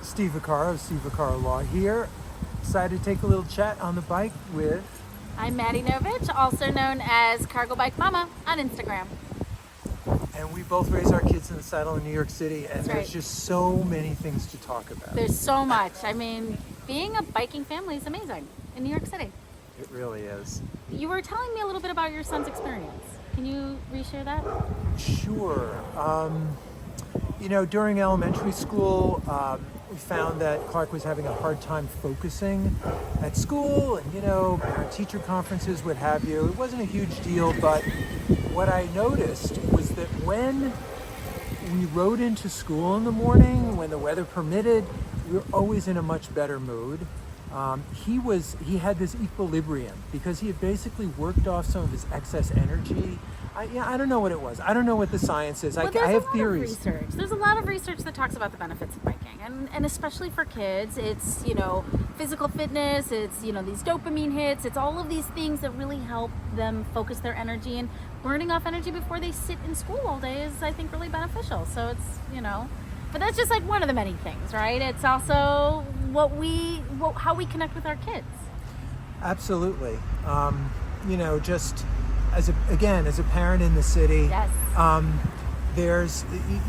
Steve Vaccaro of Steve Vaccaro Law here. Decided to take a little chat on the bike with. I'm Maddie Novich, also known as Cargo Bike Mama on Instagram. And we both raise our kids in the saddle in New York City, and That's there's right. just so many things to talk about. There's so much. I mean, being a biking family is amazing in New York City. It really is. You were telling me a little bit about your son's experience. Can you reshare that? Sure. During elementary school, we found that Clark was having a hard time focusing at school, and parent-teacher conferences, what have you. It wasn't a huge deal, but what I noticed was that when we rode into school in the morning, when the weather permitted, we were always in a much better mood. He had this equilibrium because he had basically worked off some of his excess energy. I don't know what it was. I don't know what the science is. I have theories. There's a lot of research that talks about the benefits of biking, and especially for kids, it's physical fitness. It's these dopamine hits. It's all of these things that really help them focus their energy, and burning off energy before they sit in school all day is, I think, really beneficial. So it's but that's just like one of the many things, right? It's also how we connect with our kids. Absolutely. Just as a parent in the city, Yes.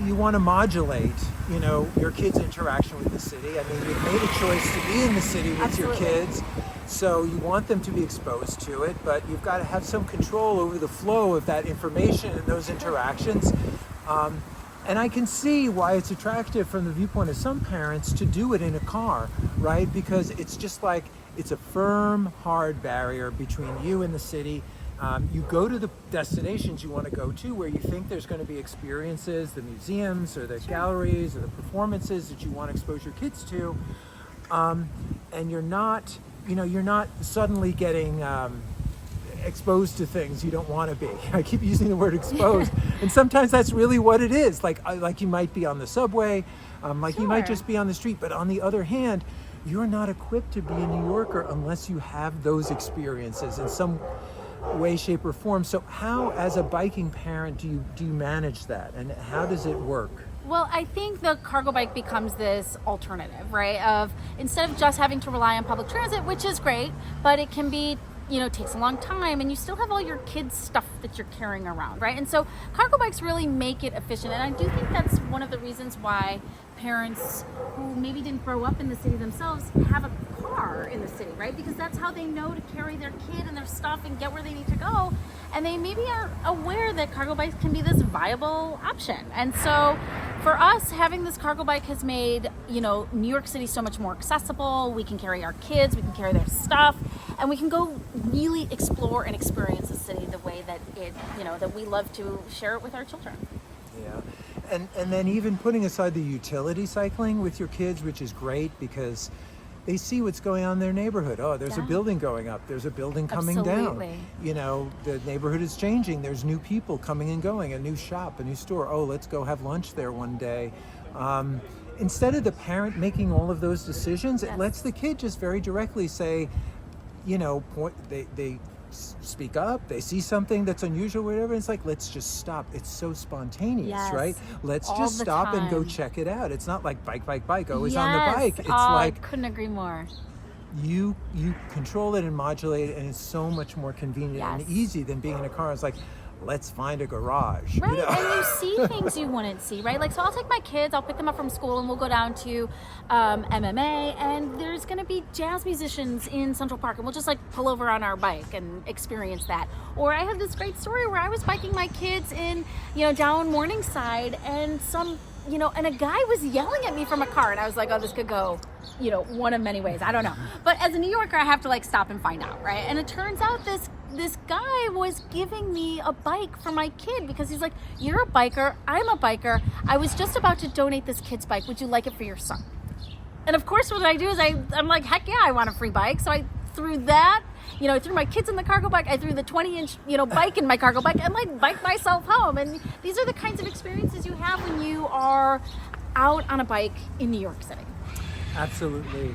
you want to modulate, your kids' interaction with the city. I mean, you've made a choice to be in the city with Absolutely. your kids, so you want them to be exposed to it, but you've got to have some control over the flow of that information and those interactions. And I can see why it's attractive from the viewpoint of some parents to do it in a car, right? Because it's just like, it's a firm, hard barrier between you and the city. You go to the destinations you want to go to where you think there's going to be experiences, the museums or the galleries or the performances that you want to expose your kids to. And you're not suddenly getting exposed to things you don't want to be. I keep using the word exposed, and sometimes that's really what it is. Like you might be on the subway, you might just be on the street. But on the other hand, you're not equipped to be a New Yorker unless you have those experiences in some way, shape, or form. So how, as a biking parent, do you manage that, and how does it work? Well, I think the cargo bike becomes this alternative, right? Of instead of just having to rely on public transit, which is great, but it can be, takes a long time, and you still have all your kids' stuff that you're carrying around, right? And so cargo bikes really make it efficient. And I do think that's one of the reasons why parents who maybe didn't grow up in the city themselves have a car in the city, right? Because that's how they know to carry their kid and their stuff and get where they need to go. And they maybe aren't aware that cargo bikes can be this viable option. And so for us, having this cargo bike has made, New York City so much more accessible. We can carry our kids, we can carry their stuff, and we can go really explore and experience the city the way that that we love to share it with our children. Yeah. And then even putting aside the utility cycling with your kids, which is great because they see what's going on in their neighborhood. Oh, there's a building going up. There's a building coming Absolutely. down. The neighborhood is changing. There's new people coming and going, a new shop, a new store. Oh, let's go have lunch there one day. Instead of the parent making all of those decisions, it lets the kid just very directly say, they speak up, they see something that's unusual, whatever. It's like, let's just stop. It's so spontaneous, Yes. right? Let's All just the stop and go time. check it out. It's not like bike, always on Yes. the bike. It's I like couldn't agree more. you control it and modulate it, and it's so much more convenient and Yes. easy than being in a car. It's like, let's find a garage. Right, and you see things you wouldn't see, right? Like, so I'll take my kids, I'll pick them up from school, and we'll go down to MMA, and there's going to be jazz musicians in Central Park, and we'll just pull over on our bike and experience that. Or I have this great story where I was biking my kids in, down Morningside, and and a guy was yelling at me from a car, and I was like, oh, this could go, one of many ways. I don't know. But as a New Yorker, I have to stop and find out, right? And it turns out this guy was giving me a bike for my kid because he's like, you're a biker, I'm a biker. I was just about to donate this kid's bike. Would you like it for your son? And of course, what I do is I'm like, heck yeah, I want a free bike. So I threw that, I threw my kids in the cargo bike. I threw the 20-inch, bike in my cargo bike, and biked myself home. And these are the kinds of experiences you have when you are out on a bike in New York City. Absolutely.